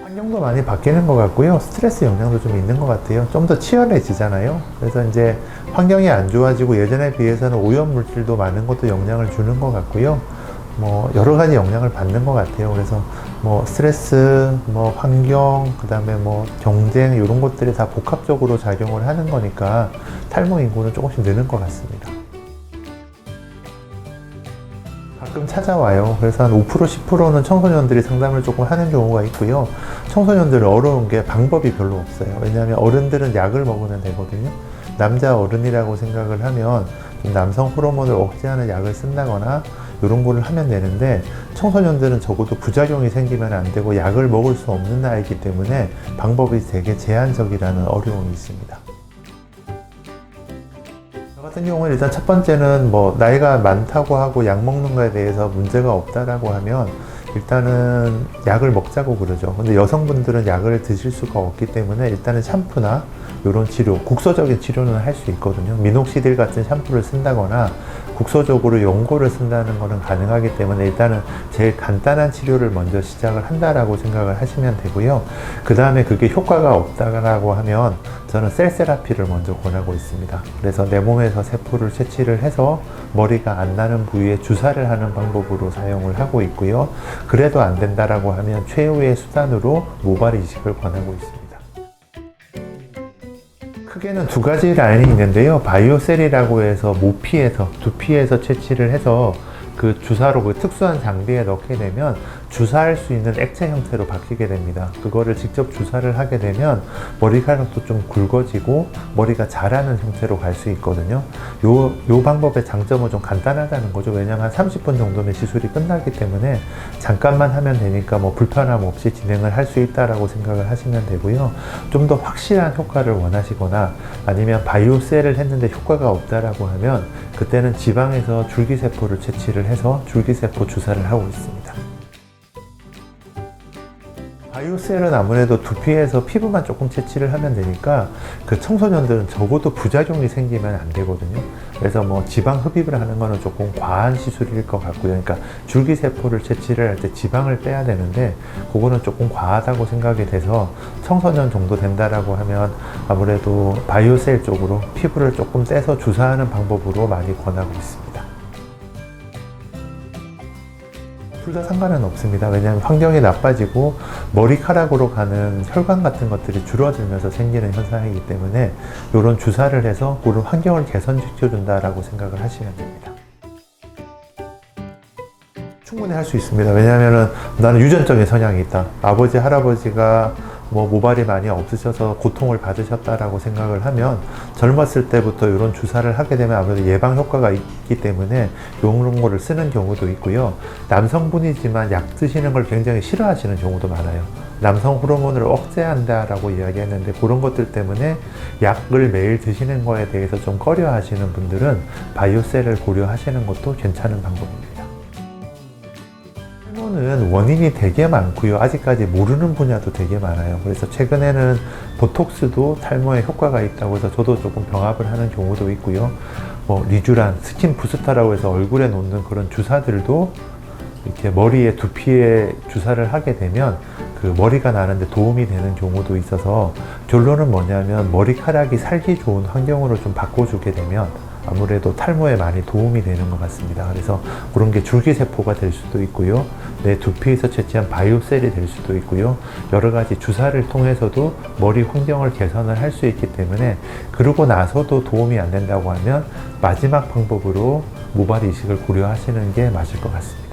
환경도 많이 바뀌는 것 같고요. 스트레스 영향도 좀 있는 것 같아요. 좀 더 치열해지잖아요. 그래서 이제 환경이 안 좋아지고 예전에 비해서는 오염 물질도 많은 것도 영향을 주는 것 같고요. 뭐 여러 가지 영향을 받는 것 같아요. 그래서 뭐 스트레스, 뭐 환경, 그 다음에 뭐 경쟁 이런 것들이 다 복합적으로 작용을 하는 거니까 탈모 인구는 조금씩 느는 것 같습니다. 가끔 찾아와요. 그래서 한 5%, 10%는 청소년들이 상담을 조금 하는 경우가 있고요. 청소년들은 어려운 게 방법이 별로 없어요. 왜냐하면 어른들은 약을 먹으면 되거든요. 남자 어른이라고 생각을 하면 남성 호르몬을 억제하는 약을 쓴다거나 이런 거를 하면 되는데, 청소년들은 적어도 부작용이 생기면 안 되고 약을 먹을 수 없는 나이기 때문에 방법이 되게 제한적이라는 어려움이 있습니다. 저 같은 경우는 일단 첫 번째는 뭐 나이가 많다고 하고 약 먹는 거에 대해서 문제가 없다라고 하면 일단은 약을 먹자고 그러죠. 근데 여성분들은 약을 드실 수가 없기 때문에 일단은 샴푸나 이런 치료, 국소적인 치료는 할 수 있거든요. 미녹시딜 같은 샴푸를 쓴다거나 국소적으로 연고를 쓴다는 것은 가능하기 때문에 일단은 제일 간단한 치료를 먼저 시작을 한다라고 생각을 하시면 되고요. 그 다음에 그게 효과가 없다라고 하면 저는 셀 세라피를 먼저 권하고 있습니다. 그래서 내 몸에서 세포를 채취를 해서 머리가 안 나는 부위에 주사를 하는 방법으로 사용을 하고 있고요. 그래도 안 된다라고 하면 최후의 수단으로 모발 이식을 권하고 있습니다. 크게는 두 가지 라인이 있는데요. 바이오셀이라고 해서 모피에서, 두피에서 채취를 해서 그 주사로 그 특수한 장비에 넣게 되면 주사할 수 있는 액체 형태로 바뀌게 됩니다. 그거를 직접 주사를 하게 되면 머리카락도 좀 굵어지고 머리가 자라는 형태로 갈 수 있거든요. 요 방법의 장점은 좀 간단하다는 거죠. 왜냐하면 30분 정도면 시술이 끝나기 때문에 잠깐만 하면 되니까 뭐 불편함 없이 진행을 할 수 있다라고 생각을 하시면 되고요. 좀 더 확실한 효과를 원하시거나 아니면 바이오셀을 했는데 효과가 없다라고 하면 그때는 지방에서 줄기세포를 채취를 해서 줄기세포 주사를 하고 있습니다. 바이오셀은 아무래도 두피에서 피부만 조금 채취를 하면 되니까 그 청소년들은 적어도 부작용이 생기면 안 되거든요. 그래서 뭐 지방 흡입을 하는 거는 조금 과한 시술일 것 같고요. 그러니까 줄기세포를 채취를 할 때 지방을 빼야 되는데 그거는 조금 과하다고 생각이 돼서 청소년 정도 된다라고 하면 아무래도 바이오셀 쪽으로 피부를 조금 떼서 주사하는 방법으로 많이 권하고 있습니다. 둘 다 상관은 없습니다. 왜냐하면 환경이 나빠지고 머리카락으로 가는 혈관 같은 것들이 줄어들면서 생기는 현상이기 때문에 이런 주사를 해서 그런 환경을 개선시켜준다라고 생각을 하시면 됩니다. 충분히 할 수 있습니다. 왜냐하면 나는 유전적인 성향이 있다. 아버지, 할아버지가 뭐 모발이 많이 없으셔서 고통을 받으셨다라고 생각을 하면 젊었을 때부터 이런 주사를 하게 되면 아무래도 예방 효과가 있기 때문에 이런 거를 쓰는 경우도 있고요. 남성분이지만 약 드시는 걸 굉장히 싫어하시는 경우도 많아요. 남성 호르몬을 억제한다라고 이야기했는데 그런 것들 때문에 약을 매일 드시는 거에 대해서 좀 꺼려 하시는 분들은 바이오셀을 고려하시는 것도 괜찮은 방법입니다. 탈모는 원인이 되게 많고요. 아직까지 모르는 분야도 되게 많아요. 그래서 최근에는 보톡스도 탈모에 효과가 있다고 해서 저도 조금 병합을 하는 경우도 있고요. 뭐 리쥬란, 스킨 부스터라고 해서 얼굴에 놓는 그런 주사들도 이렇게 머리에 두피에 주사를 하게 되면 그 머리가 나는데 도움이 되는 경우도 있어서 결론은 뭐냐면 머리카락이 살기 좋은 환경으로 좀 바꿔주게 되면 아무래도 탈모에 많이 도움이 되는 것 같습니다. 그래서 그런 게 줄기세포가 될 수도 있고요. 내 두피에서 채취한 바이오셀이 될 수도 있고요. 여러 가지 주사를 통해서도 머리 환경을 개선을 할 수 있기 때문에 그러고 나서도 도움이 안 된다고 하면 마지막 방법으로 모발 이식을 고려하시는 게 맞을 것 같습니다.